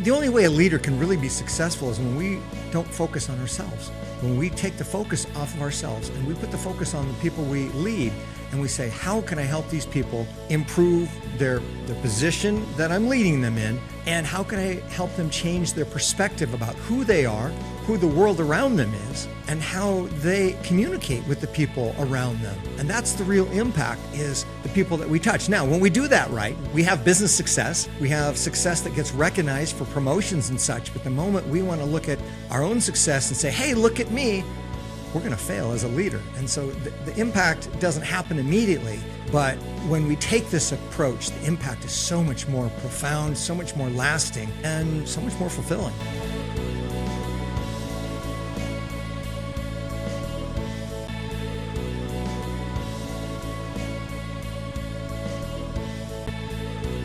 The only way a leader can really be successful is when we don't focus on ourselves. When we take the focus off of ourselves and we put the focus on the people we lead, and we say, how can I help these people improve their position that I'm leading them in? And how can I help them change their perspective about who they are, who the world around them is, and how they communicate with the people around them? And that's the real impact, is the people that we touch. Now, when we do that right, we have business success. We have success that gets recognized for promotions and such. But the moment we want to look at our own success and say, hey, look at me, we're going to fail as a leader. And so the impact doesn't happen immediately, but when we take this approach, the impact is so much more profound, so much more lasting, and so much more fulfilling.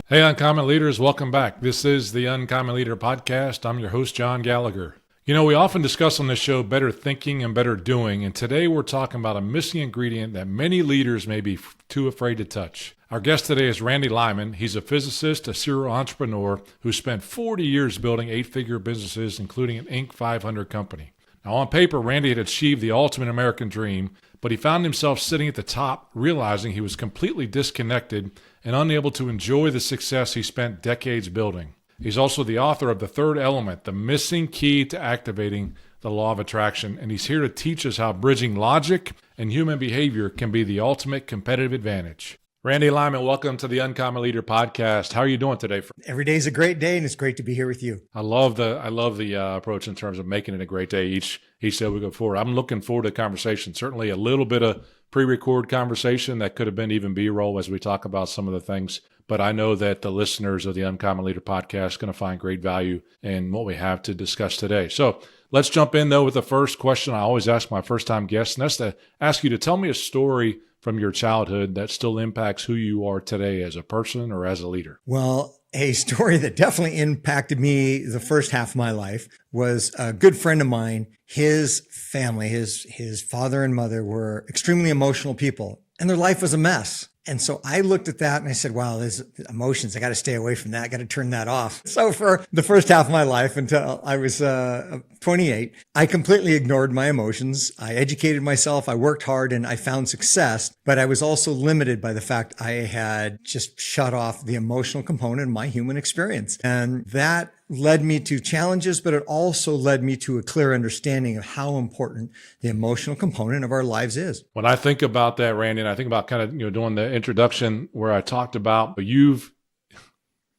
Hey, Uncommon Leaders, welcome back. This is the Uncommon Leader Podcast. I'm your host, John Gallagher. You know, we often discuss on this show better thinking and better doing, and today we're talking about a missing ingredient that many leaders may be too afraid to touch. Our guest today is Randy Lyman. He's a physicist, a serial entrepreneur who spent 40 years building 8-figure businesses, including an Inc. 500 company. Now, on paper, Randy had achieved the ultimate American dream, but he found himself sitting at the top, realizing he was completely disconnected and unable to enjoy the success he spent decades building. He's also the author of The Third Element, the missing key to activating the law of attraction, and he's here to teach us how bridging logic and human behavior can be the ultimate competitive advantage. Randy Lyman, welcome to the Uncommon Leader Podcast. How are you doing today? Every day is a great day, and it's great to be here with you. I love the approach in terms of making it a great day each day we go forward. I'm looking forward to the conversation. Certainly a little bit of pre-record conversation that could have been even B-roll as we talk about some of the things. But I know that the listeners of the Uncommon Leader Podcast are going to find great value in what we have to discuss today. So let's jump in, though, with the first question I always ask my first-time guests, and that's to ask you to tell me a story from your childhood that still impacts who you are today as a person or as a leader. Well, a story that definitely impacted me the first half of my life was a good friend of mine. His family, his father and mother were extremely emotional people, and their life was a mess. And so I looked at that and I said, wow, there's emotions. I got to stay away from that. I got to turn that off. So for the first half of my life until I was 28, I completely ignored my emotions. I educated myself. I worked hard and I found success, but I was also limited by the fact I had just shut off the emotional component of my human experience. And that led me to challenges, but it also led me to a clear understanding of how important the emotional component of our lives is. When I think about that, Randy, and I think about kind of doing the introduction where I talked about you've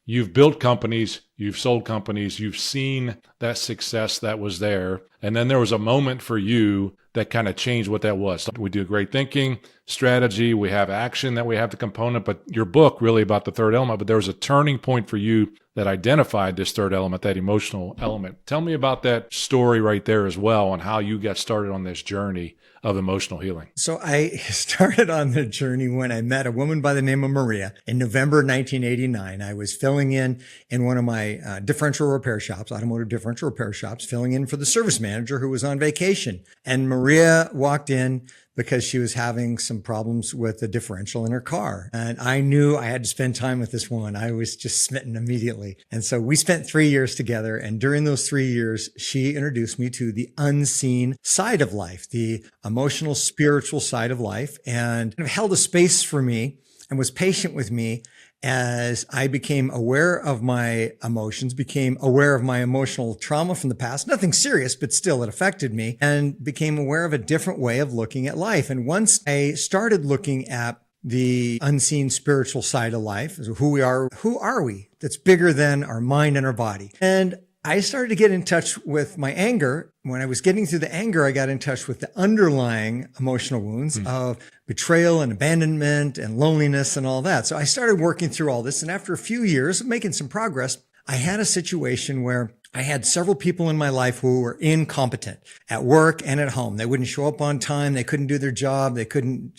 built companies, you've sold companies, you've seen that success that was there, and then there was a moment for you that kind of changed what that was. We do great thinking, strategy, we have action, that we have the component, but your book really about the third element, but there was a turning point for you that identified this third element, that emotional element. Tell me about that story right there as well and how you got started on this journey of emotional healing. So I started on the journey when I met a woman by the name of Maria in November 1989. I was filling in one of my differential repair shops, automotive differential repair shops, filling in for the service manager who was on vacation. And Maria walked in because she was having some problems with the differential in her car. And I knew I had to spend time with this woman. I was just smitten immediately. And so we spent 3 years together. And during those 3 years, she introduced me to the unseen side of life, the emotional, spiritual side of life, and held a space for me and was patient with me as I became aware of my emotions, became aware of my emotional trauma from the past, nothing serious, but still it affected me, and became aware of a different way of looking at life. And once I started looking at the unseen spiritual side of life, who are we? That's bigger than our mind and our body. And I started to get in touch with my anger. When I was getting through the anger, I got in touch with the underlying emotional wounds of betrayal and abandonment and loneliness and all that. So I started working through all this. And after a few years of making some progress, I had a situation where I had several people in my life who were incompetent at work and at home. They wouldn't show up on time. They couldn't do their job. They couldn't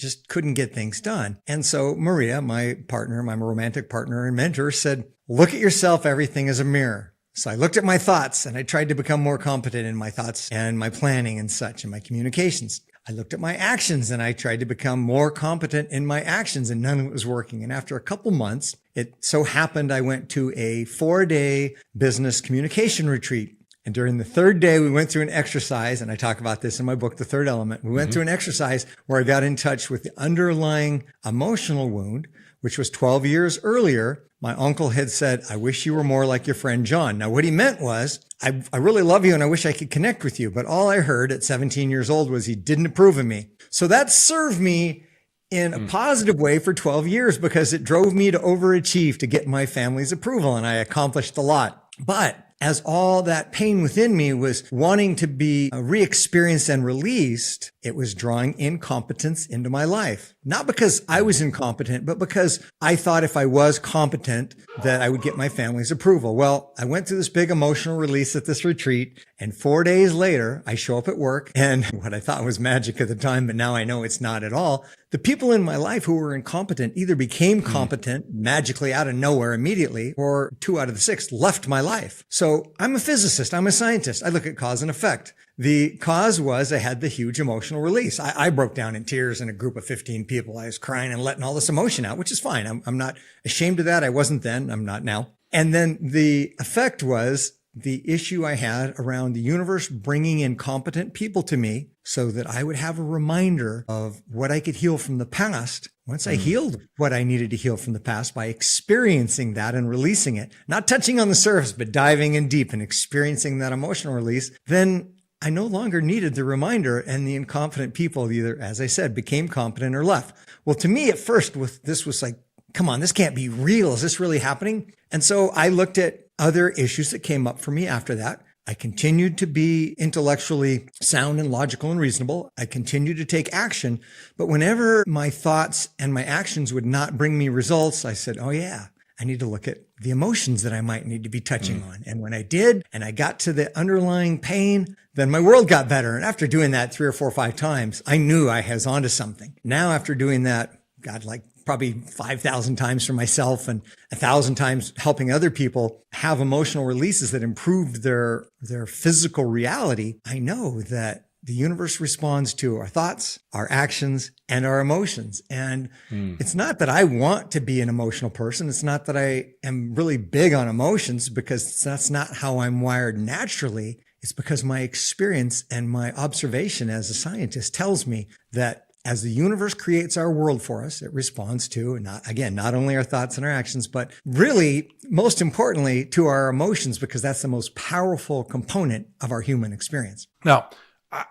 get things done. And so Maria, my partner, my romantic partner and mentor, said, look at yourself. Everything is a mirror. So I looked at my thoughts and I tried to become more competent in my thoughts and my planning and such and my communications. I looked at my actions and I tried to become more competent in my actions, and none of it was working. And after a couple months, it so happened I went to a 4-day business communication retreat. And during the third day, we went through an exercise, and I talk about this in my book, The Third Element. We went through an exercise where I got in touch with the underlying emotional wound, which was 12 years earlier. My uncle had said, I wish you were more like your friend John. Now, what he meant was, I really love you and I wish I could connect with you. But all I heard at 17 years old was he didn't approve of me. So that served me in a positive way for 12 years because it drove me to overachieve to get my family's approval. And I accomplished a lot. But as all that pain within me was wanting to be re-experienced and released, it was drawing incompetence into my life. Not because I was incompetent, but because I thought if I was competent, that I would get my family's approval. Well, I went through this big emotional release at this retreat, and 4 days later, I show up at work, and what I thought was magic at the time, but now I know it's not at all. The people in my life who were incompetent either became competent magically out of nowhere immediately, or 2 out of the 6 left my life. So I'm a physicist. I'm a scientist. I look at cause and effect. The cause was I had the huge emotional release. I broke down in tears in a group of 15 people. I was crying and letting all this emotion out, which is fine. I'm not ashamed of that. I wasn't then. I'm not now. And then the effect was the issue I had around the universe bringing in competent people to me so that I would have a reminder of what I could heal from the past. Once I healed what I needed to heal from the past by experiencing that and releasing it, not touching on the surface, but diving in deep and experiencing that emotional release, then I no longer needed the reminder, and the incompetent people either, as I said, became competent or left. Well, to me at first, this was like, come on, this can't be real. Is this really happening? And so I looked at other issues that came up for me after that. I continued to be intellectually sound and logical and reasonable. I continued to take action. But whenever my thoughts and my actions would not bring me results, I said, oh yeah, I need to look at the emotions that I might need to be touching on. And when I did, and I got to the underlying pain, then my world got better. And after doing that 3 or 4 or 5 times, I knew I was onto something. Now, after doing that, God, like probably 5,000 times for myself and 1,000 times helping other people have emotional releases that improved their physical reality, I know that the universe responds to our thoughts, our actions, and our emotions. And it's not that I want to be an emotional person. It's not that I am really big on emotions, because that's not how I'm wired naturally. It's because my experience and my observation as a scientist tells me that as the universe creates our world for us, it responds to, not only our thoughts and our actions, but really, most importantly, to our emotions, because that's the most powerful component of our human experience. Now,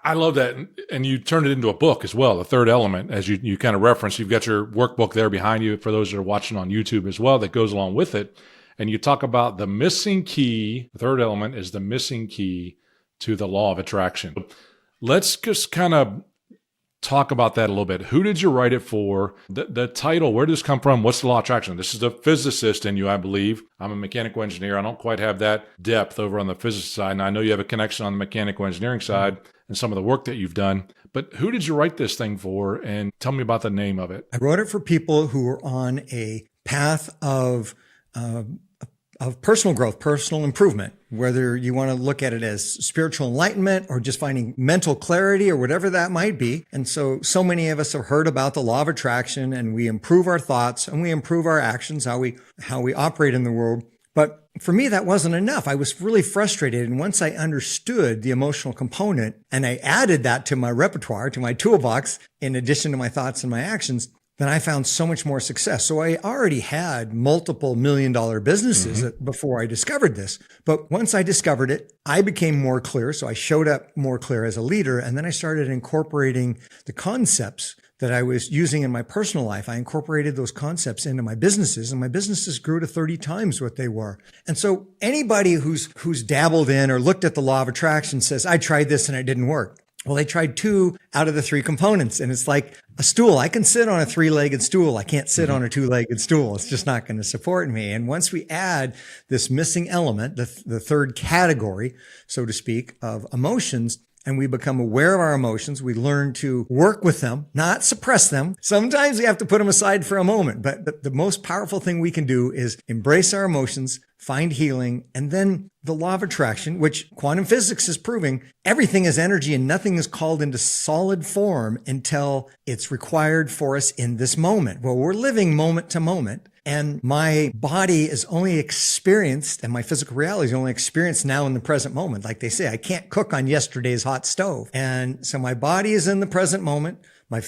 I love that. And you turned it into a book as well, The Third Element, as you kind of referenced. You've got your workbook there behind you for those that are watching on YouTube as well that goes along with it. And you talk about the missing key. The third element is the missing key to the law of attraction. Let's just kind of talk about that a little bit. Who did you write it for? The title, where did this come from? What's the law of attraction? This is the physicist in you, I believe. I'm a mechanical engineer. I don't quite have that depth over on the physicist side. And I know you have a connection on the mechanical engineering side and some of the work that you've done. But who did you write this thing for? And tell me about the name of it. I wrote it for people who were on a path of personal growth, personal improvement, whether you want to look at it as spiritual enlightenment or just finding mental clarity or whatever that might be. And so many of us have heard about the law of attraction, and we improve our thoughts and we improve our actions, how we operate in the world. But for me, that wasn't enough. I was really frustrated. And once I understood the emotional component and I added that to my repertoire, to my toolbox, in addition to my thoughts and my actions, then I found so much more success. So I already had multiple $1-million businesses before I discovered this. But once I discovered it, I became more clear. So I showed up more clear as a leader. And then I started incorporating the concepts that I was using in my personal life. I incorporated those concepts into my businesses, and my businesses grew to 30 times what they were. And so anybody who's dabbled in or looked at the law of attraction says, I tried this and it didn't work. Well, they tried 2 out of the 3 components, and it's like a stool. I can sit on a 3-legged stool. I can't sit on a 2-legged stool. It's just not going to support me. And once we add this missing element, the third category, so to speak, of emotions, and we become aware of our emotions, we learn to work with them, not suppress them. Sometimes we have to put them aside for a moment, but the most powerful thing we can do is embrace our emotions, find healing, and then the law of attraction, which quantum physics is proving everything is energy and nothing is called into solid form until it's required for us in this moment. Well, we're living moment to moment. And my body is only experienced, and my physical reality is only experienced now in the present moment. Like they say, I can't cook on yesterday's hot stove. And so my body is in the present moment. My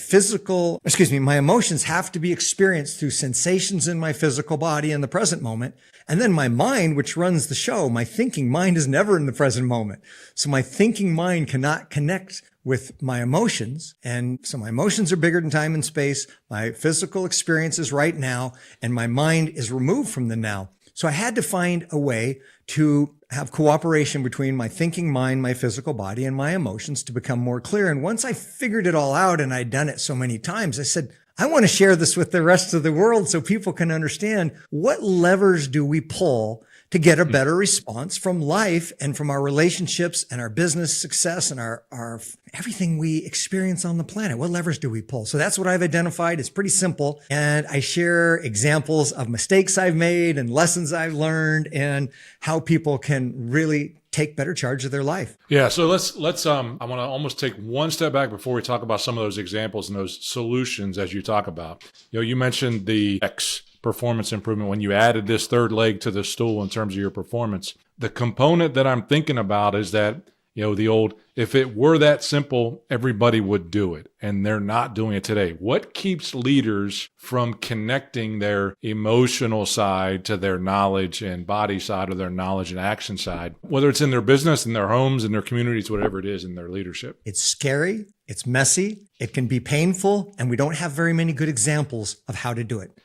emotions have to be experienced through sensations in my physical body in the present moment. And then my mind, which runs the show, my thinking mind is never in the present moment. So my thinking mind cannot connect with my emotions. And so my emotions are bigger than time and space. My physical experience is right now, and my mind is removed from the now. So I had to find a way to have cooperation between my thinking mind, my physical body, and my emotions to become more clear. And once I figured it all out, and I'd done it so many times, I said, I want to share this with the rest of the world so people can understand what levers do we pull to get a better response from life and from our relationships and our business success and our everything we experience on the planet. What levers do we pull? So that's what I've identified. It's pretty simple. And I share examples of mistakes I've made and lessons I've learned and how people can really take better charge of their life. Yeah. So let's I want to almost take one step back before we talk about some of those examples and those solutions as you talk about. You mentioned the performance improvement when you added this third leg to the stool in terms of your performance. The component that I'm thinking about is that, the old, if it were that simple, everybody would do it. And they're not doing it today. What keeps leaders from connecting their emotional side to their knowledge and body side, or their knowledge and action side, whether it's in their business, in their homes, in their communities, whatever it is, in their leadership? It's scary. It's messy. It can be painful. And we don't have very many good examples of how to do it.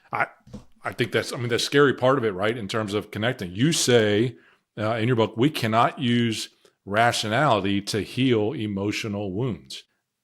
I think that's the scary part of it, right? In terms of connecting. You say in your book, we cannot use rationality to heal emotional wounds.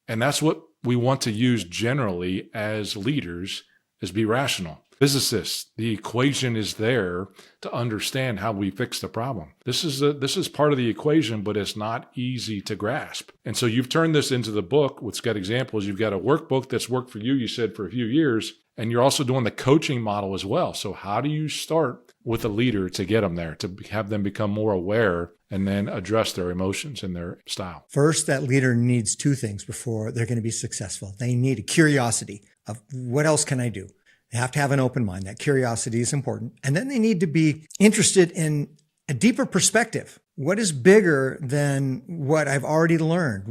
And that's what we want to use generally as leaders, is be rational. Physicists, the equation is there to understand how we fix the problem. This is part of the equation, but it's not easy to grasp. And so you've turned this into the book, which got examples. You've got a workbook that's worked for you said, for a few years, and you're also doing the coaching model as well. So how do you start with a leader to get them there, to have them become more aware and then address their emotions and their style? First, that leader needs two things before they're going to be successful. They need a curiosity of what else can I do? They have to have an open mind. That curiosity is important. And then they need to be interested in a deeper perspective. What is bigger than what I've already learned?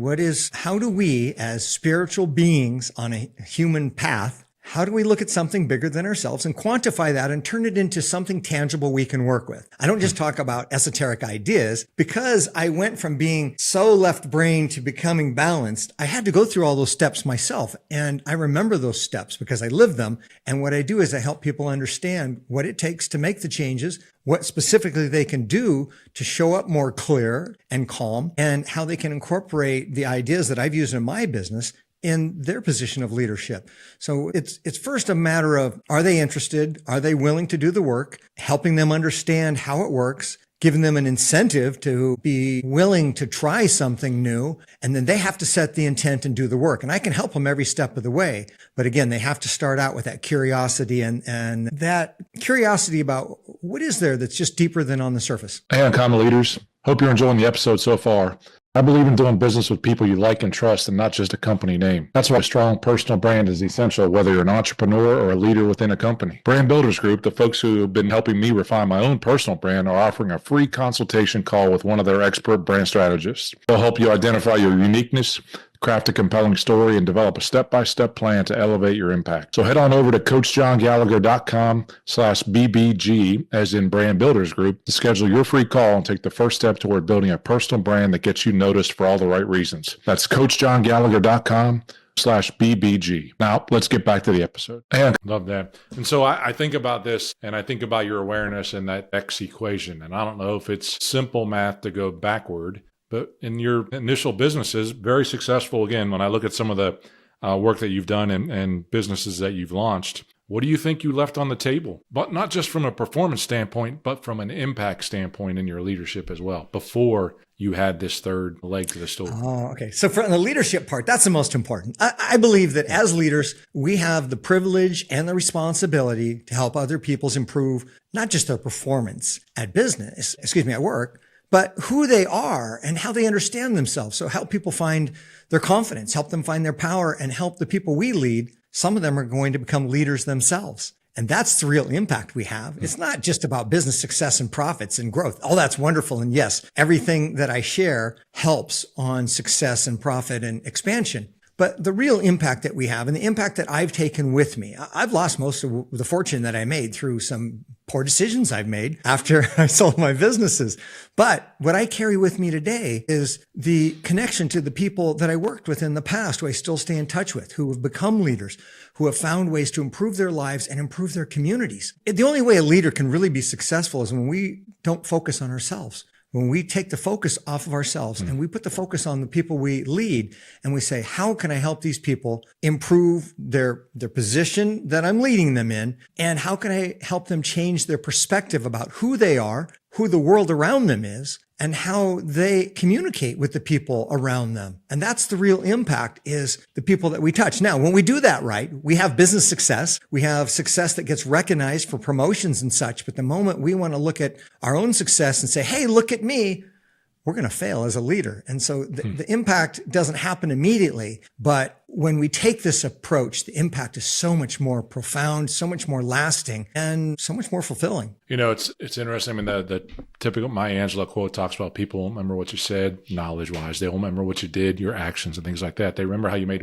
How do we, as spiritual beings on a human path, how do we look at something bigger than ourselves and quantify that and turn it into something tangible we can work with? I don't just talk about esoteric ideas. Because I went from being so left brain to becoming balanced, I had to go through all those steps myself. And I remember those steps because I lived them. And what I do is I help people understand what it takes to make the changes, what specifically they can do to show up more clear and calm, and how they can incorporate the ideas that I've used in my business in their position of leadership. So it's first a matter of, are they interested? Are they willing to do the work? Helping them understand how it works, giving them an incentive to be willing to try something new. And then they have to set the intent and do the work. And I can help them every step of the way. But again, they have to start out with that curiosity and that curiosity about what is there that's just deeper than on the surface. Hey, Uncommon Leaders. Hope you're enjoying the episode so far. I believe in doing business with people you like and trust, and not just a company name. That's why a strong personal brand is essential, whether you're an entrepreneur or a leader within a company. Brand Builders Group, the folks who have been helping me refine my own personal brand, are offering a free consultation call with one of their expert brand strategists. They'll help you identify your uniqueness, craft a compelling story, and develop a step-by-step plan to elevate your impact. So head on over to coachjohngallagher.com/BBG, as in Brand Builders Group, to schedule your free call and take the first step toward building a personal brand that gets you noticed for all the right reasons. That's coachjohngallagher.com/BBG. Now, let's get back to the episode. And love that. And so I think about this, and I think about your awareness and that X equation. And I don't know if it's simple math to go backward, but in your initial businesses, very successful. Again, when I look at some of the work that you've done and businesses that you've launched, what do you think you left on the table? But not just from a performance standpoint, but from an impact standpoint in your leadership as well, before you had this third leg to the stool? Oh, okay. So for the leadership part, that's the most important. I believe that as leaders, we have the privilege and the responsibility to help other people's improve, not just their performance at at work, but who they are and how they understand themselves. So help people find their confidence, help them find their power, and help the people we lead. Some of them are going to become leaders themselves. And that's the real impact we have. It's not just about business success and profits and growth. All that's wonderful. And yes, everything that I share helps on success and profit and expansion. But the real impact that we have and the impact that I've taken with me, I've lost most of the fortune that I made through some poor decisions I've made after I sold my businesses. But what I carry with me today is the connection to the people that I worked with in the past, who I still stay in touch with, who have become leaders, who have found ways to improve their lives and improve their communities. The only way a leader can really be successful is when we don't focus on ourselves. When we take the focus off of ourselves and we put the focus on the people we lead, and we say, how can I help these people improve their position that I'm leading them in? And how can I help them change their perspective about who they are, who the world around them is, and how they communicate with the people around them? And that's the real impact, is the people that we touch. Now, when we do that right, we have business success. We have success that gets recognized for promotions and such. But the moment we want to look at our own success and say, hey, look at me, we're going to fail as a leader. And so the impact doesn't happen immediately. But when we take this approach, the impact is so much more profound, so much more lasting, and so much more fulfilling. You know, it's interesting. I mean, the typical Maya Angelou quote talks about people won't remember what you said knowledge-wise. They won't remember what you did, your actions and things like that. They remember how you made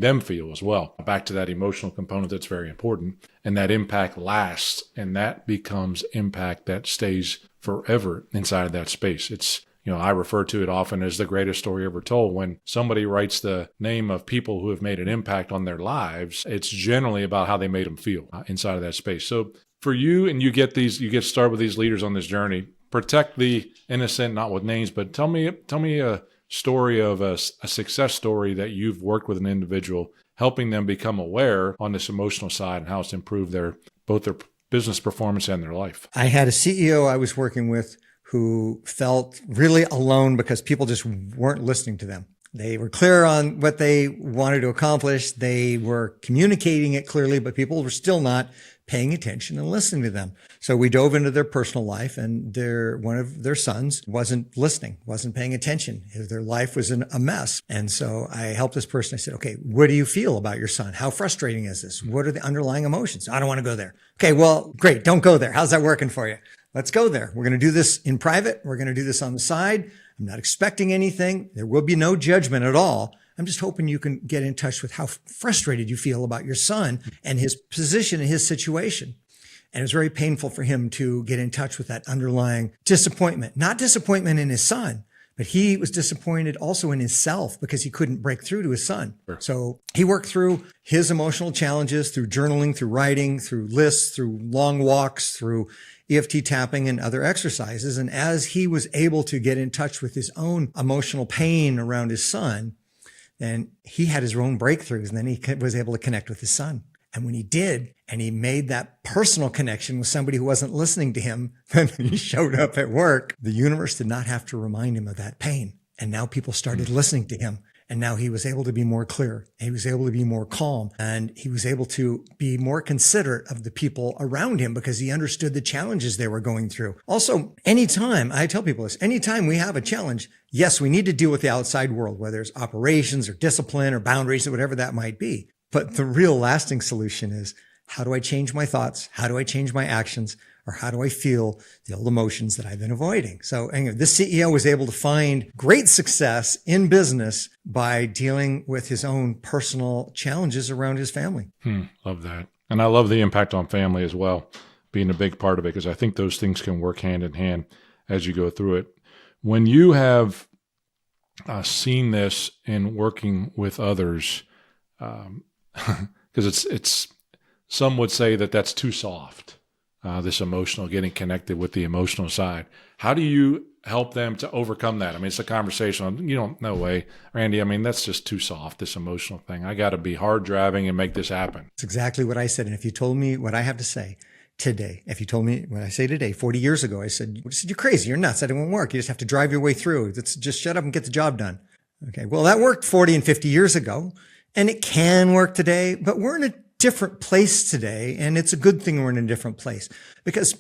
them feel as well. Back to that emotional component that's very important. And that impact lasts, and that becomes impact that stays forever inside of that space. I refer to it often as the greatest story ever told. When somebody writes the name of people who have made an impact on their lives, it's generally about how they made them feel inside of that space. So for you, and you get started with these leaders on this journey, protect the innocent, not with names, but tell me a story of a success story that you've worked with an individual, helping them become aware on this emotional side and how it's improved both their business performance and their life. I had a CEO I was working with who felt really alone because people just weren't listening to them. They were clear on what they wanted to accomplish. They were communicating it clearly, but people were still not paying attention and listening to them. So we dove into their personal life, and one of their sons wasn't listening, wasn't paying attention. Their life was a mess. And so I helped this person. I said, okay, what do you feel about your son? How frustrating is this? What are the underlying emotions? I don't want to go there. Okay, well, great. Don't go there. How's that working for you? Let's go there. We're going to do this in private. We're going to do this on the side. I'm not expecting anything. There will be no judgment at all. I'm just hoping you can get in touch with how frustrated you feel about your son and his position and his situation. And it was very painful for him to get in touch with that underlying disappointment, not disappointment in his son, but he was disappointed also in himself because he couldn't break through to his son. Sure. So he worked through his emotional challenges through journaling, through writing, through lists, through long walks, through EFT tapping and other exercises. And as he was able to get in touch with his own emotional pain around his son, then he had his own breakthroughs, and then he was able to connect with his son. And when he did, and he made that personal connection with somebody who wasn't listening to him, then he showed up at work, the universe did not have to remind him of that pain. And now people started listening to him. And now he was able to be more clear. He was able to be more calm, and he was able to be more considerate of the people around him because he understood the challenges they were going through. Also, anytime, I tell people this, anytime we have a challenge, yes, we need to deal with the outside world, whether it's operations or discipline or boundaries or whatever that might be. But the real lasting solution is, how do I change my thoughts? How do I change my actions? Or how do I feel the old emotions that I've been avoiding? So anyway, this CEO was able to find great success in business by dealing with his own personal challenges around his family. Love that. And I love the impact on family as well, being a big part of it, because I think those things can work hand in hand as you go through it. When you have seen this in working with others, because it's some would say that that's too soft. This emotional, getting connected with the emotional side. How do you help them to overcome that? I mean, it's a conversation. No way, Randy. I mean, that's just too soft, this emotional thing. I got to be hard driving and make this happen. It's exactly what I said. And if you told me what I have to say, today. If you told me, when I say today, 40 years ago, I said, you're crazy. You're nuts. That won't work. You just have to drive your way through. Just shut up and get the job done. Okay. Well, that worked 40 and 50 years ago, and it can work today, but we're in a different place today. And it's a good thing we're in a different place, because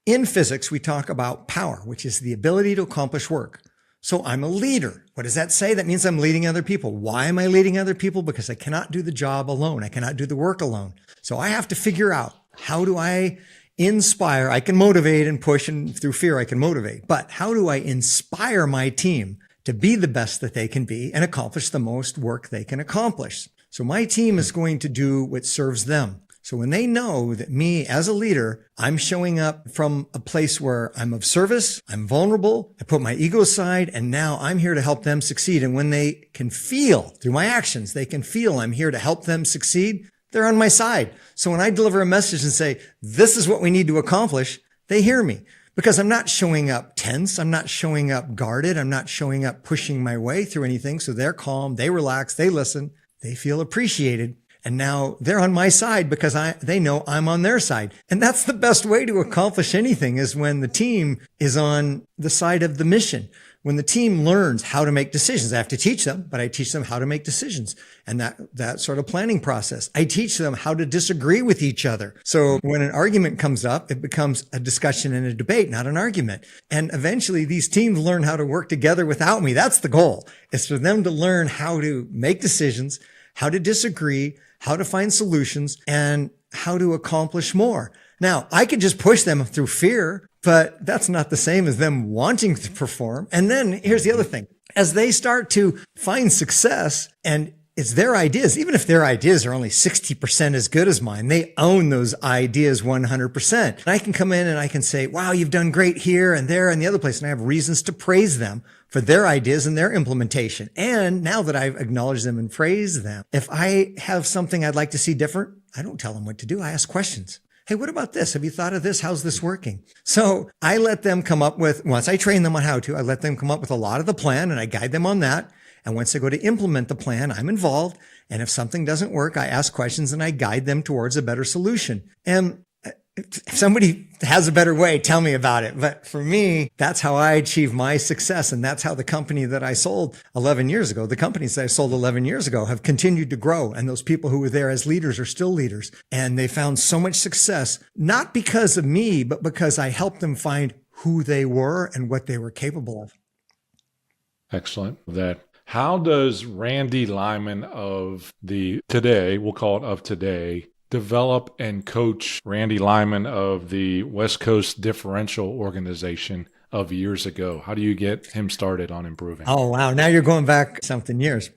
in physics, we talk about power, which is the ability to accomplish work. So I'm a leader. What does that say? That means I'm leading other people. Why am I leading other people? Because I cannot do the job alone. I cannot do the work alone. So I have to figure out, how do I inspire? I can motivate and push, and through fear, I can motivate. But how do I inspire my team to be the best that they can be and accomplish the most work they can accomplish? So my team is going to do what serves them. So when they know that me as a leader, I'm showing up from a place where I'm of service, I'm vulnerable, I put my ego aside, and now I'm here to help them succeed. And when they can feel through my actions, they can feel I'm here to help them succeed, they're on my side. So when I deliver a message and say, this is what we need to accomplish, they hear me, because I'm not showing up tense. I'm not showing up guarded. I'm not showing up pushing my way through anything. So they're calm, they relax, they listen, they feel appreciated. And now they're on my side because they know I'm on their side. And that's the best way to accomplish anything, is when the team is on the side of the mission. When the team learns how to make decisions, I have to teach them, but I teach them how to make decisions. And that sort of planning process, I teach them how to disagree with each other. So when an argument comes up, it becomes a discussion and a debate, not an argument. And eventually these teams learn how to work together without me. That's the goal, is for them to learn how to make decisions, how to disagree, how to find solutions, and how to accomplish more. Now, I could just push them through fear, but that's not the same as them wanting to perform. And then here's the other thing. As they start to find success, and it's their ideas, even if their ideas are only 60% as good as mine, they own those ideas 100%. And I can come in and I can say, wow, you've done great here and there and the other place. And I have reasons to praise them for their ideas and their implementation. And now that I've acknowledged them and praised them, if I have something I'd like to see different, I don't tell them what to do. I ask questions. Hey, what about this? Have you thought of this? How's this working? So I let them come up with, once I train them on how to, I let them come up with a lot of the plan and I guide them on that. And once they go to implement the plan, I'm involved. And if something doesn't work, I ask questions and I guide them towards a better solution. And if somebody has a better way, tell me about it. But for me, that's how I achieve my success. And that's how the company that I sold 11 years ago, the companies that I sold 11 years ago have continued to grow. And those people who were there as leaders are still leaders. And they found so much success, not because of me, but because I helped them find who they were and what they were capable of. Excellent. How does Randy Lyman of the today, we'll call it of today, develop and coach Randy Lyman of the West Coast Differential Organization of years ago? How do you get him started on improving? Oh, wow. Now you're going back something years.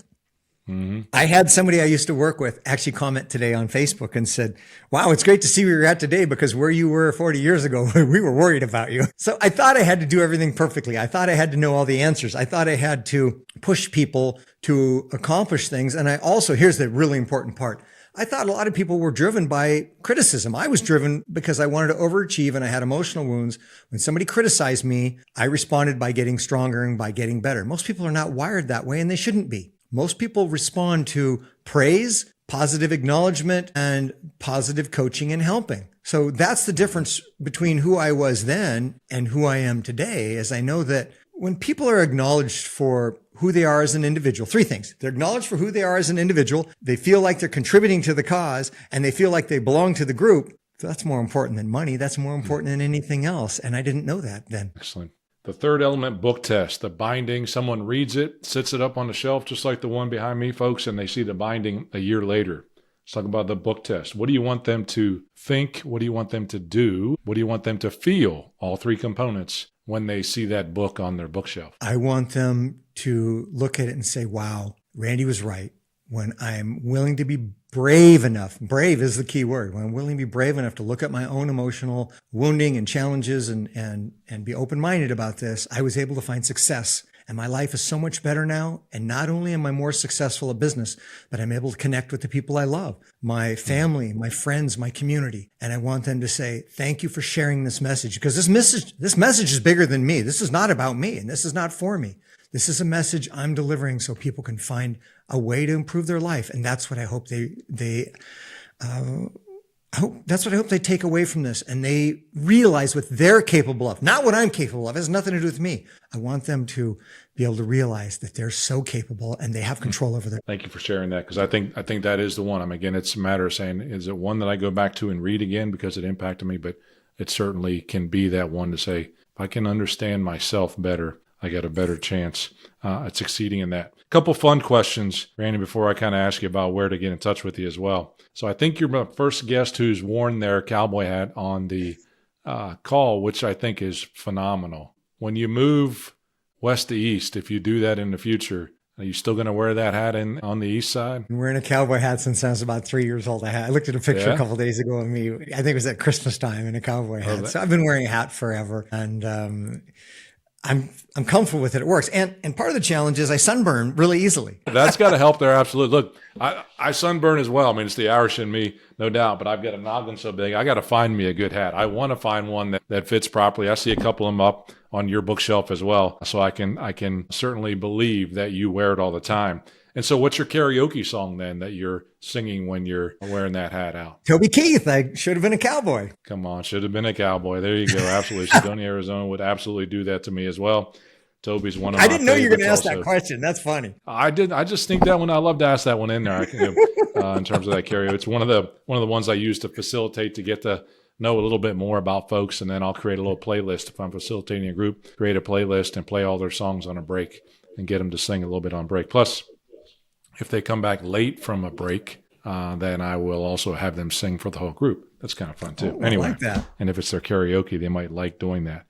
Mm-hmm. I had somebody I used to work with actually comment today on Facebook and said, wow, it's great to see where you're at today, because where you were 40 years ago, we were worried about you. So I thought I had to do everything perfectly. I thought I had to know all the answers. I thought I had to push people to accomplish things. And I also, here's the really important part. I thought a lot of people were driven by criticism. I was driven because I wanted to overachieve and I had emotional wounds. When somebody criticized me, I responded by getting stronger and by getting better. Most people are not wired that way, and they shouldn't be. Most people respond to praise, positive acknowledgement, and positive coaching and helping. So that's the difference between who I was then and who I am today, is I know that when people are acknowledged for who they are as an individual, three things. They're acknowledged for who they are as an individual. They feel like they're contributing to the cause, and they feel like they belong to the group. So that's more important than money. That's more important than anything else. And I didn't know that then. Excellent. The third element, book test, the binding. Someone reads it, sits it up on the shelf, just like the one behind me, folks, and they see the binding a year later. Let's talk about the book test. What do you want them to think? What do you want them to do? What do you want them to feel? All three components when they see that book on their bookshelf. I want them to look at it and say, wow, Randy was right. When I'm willing to be brave enough, brave is the key word, when I'm willing to be brave enough to look at my own emotional wounding and challenges and be open-minded about this, I was able to find success. And my life is so much better now. And not only am I more successful at business, but I'm able to connect with the people I love, my family, my friends, my community. And I want them to say, thank you for sharing this message, because this message is bigger than me. This is not about me, and this is not for me. This is a message I'm delivering so people can find a way to improve their life. And that's what I hope I That's what I hope they take away from this. And they realize what they're capable of, not what I'm capable of. It has nothing to do with me. I want them to be able to realize that they're so capable and they have control over their. Thank you for sharing that, because I think that is the one. I mean, again, it's a matter of saying, is it one that I go back to and read again because it impacted me? But it certainly can be that one to say, if I can understand myself better, I got a better chance at succeeding in that. A couple fun questions, Randy, before I kind of ask you about where to get in touch with you as well. So I think you're my first guest who's worn their cowboy hat on the call, which I think is phenomenal. When you move west to east, if you do that in the future, are you still going to wear that hat on the east side? I'm wearing a cowboy hat since I was about 3 years old. I looked at a picture a couple of days ago of me. I think it was at Christmas time in a cowboy hat. So I've been wearing a hat forever, and I'm comfortable with it. It works. And part of the challenge is I sunburn really easily. That's got to help there. Absolutely. Look, I sunburn as well. I mean, it's the Irish in me, no doubt, but I've got a noggin so big. I got to find me a good hat. I want to find one that fits properly. I see a couple of them up on your bookshelf as well. So I can certainly believe that you wear it all the time. And so what's your karaoke song then that you're singing when you're wearing that hat out? Toby Keith, I should have been a cowboy. Come on, should have been a cowboy. There you go. Absolutely. Sedonia, Arizona would absolutely do that to me as well. Toby's one of my I didn't know you were going to ask also. that question. That's funny. I did. I just think that one. I love to ask that one in there. In terms of that karaoke, it's one of the ones I use to facilitate to get to know a little bit more about folks, and then I'll create a little playlist if I'm facilitating a group. Create a playlist and play all their songs on a break and get them to sing a little bit on break. Plus, if they come back late from a break, then I will also have them sing for the whole group. That's kind of fun too. Anyway, I like that. And if it's their karaoke, they might like doing that.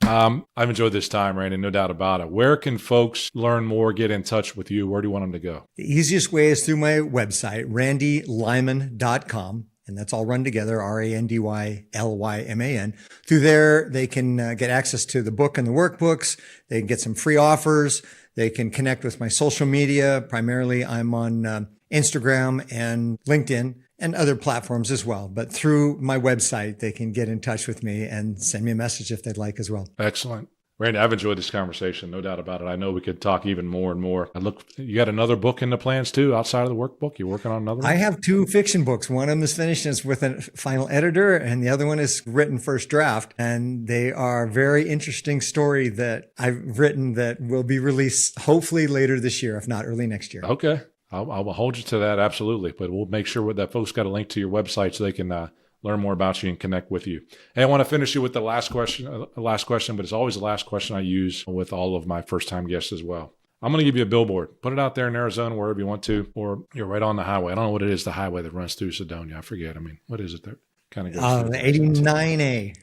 I've enjoyed this time, Randy, no doubt about it. Where can folks learn more, get in touch with you? Where do you want them to go? The easiest way is through my website, randylyman.com. And that's all run together, RANDYLYMAN. Through there, they can get access to the book and the workbooks. They can get some free offers. They can connect with my social media. Primarily, I'm on Instagram and LinkedIn and other platforms as well. But through my website, they can get in touch with me and send me a message if they'd like as well. Excellent. Randy, I've enjoyed this conversation, no doubt about it. I know we could talk even more and more. You got another book in the plans too, outside of the workbook? You working on another one? I have 2 fiction books. One of them is finished and it's with a final editor, and the other one is written first draft. And they are a very interesting story that I've written that will be released hopefully later this year, if not early next year. Okay. I'll hold you to that, absolutely. But we'll make sure that folks got a link to your website so they can learn more about you and connect with you. And I want to finish you with the last question, but it's always the last question I use with all of my first-time guests as well. I'm going to give you a billboard. Put it out there in Arizona, wherever you want to, or you're right on the highway. I don't know what it is, the highway that runs through Sedonia. I forget. I mean, what is it that kind of goes through? 89A.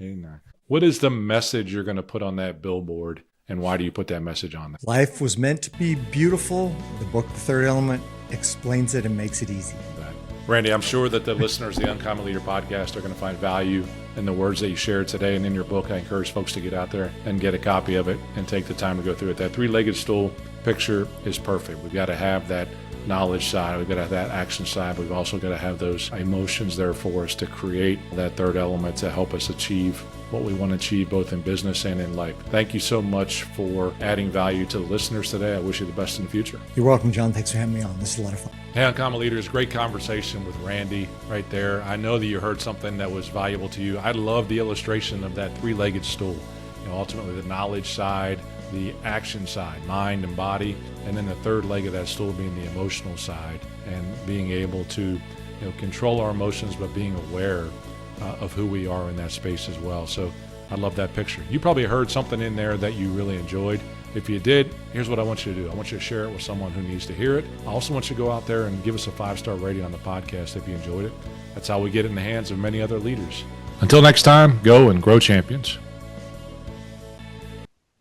89. What is the message you're going to put on that billboard, and why do you put that message on there? Life was meant to be beautiful. The book, The Third Element, explains it and makes it easy. Randy, I'm sure that the listeners of the Uncommon Leader podcast are going to find value in the words that you shared today and in your book. I encourage folks to get out there and get a copy of it and take the time to go through it. That 3-legged stool picture is perfect. We've got to have that knowledge side. We've got to have that action side. We've also got to have those emotions there for us to create that third element to help us achieve what we want to achieve both in business and in life. Thank you so much for adding value to the listeners today. I wish you the best in the future. You're welcome, John. Thanks for having me on. This is a lot of fun. Hey, Uncommon Leaders, great conversation with Randy right there. I know that you heard something that was valuable to you. I love the illustration of that 3-legged stool. Ultimately, the knowledge side, the action side, mind and body, and then the third leg of that stool being the emotional side and being able to control our emotions, but being aware of who we are in that space as well. So I love that picture. You probably heard something in there that you really enjoyed. If you did, here's what I want you to do. I want you to share it with someone who needs to hear it. I also want you to go out there and give us a 5-star rating on the podcast if you enjoyed it. That's how we get it in the hands of many other leaders. Until next time, go and grow champions.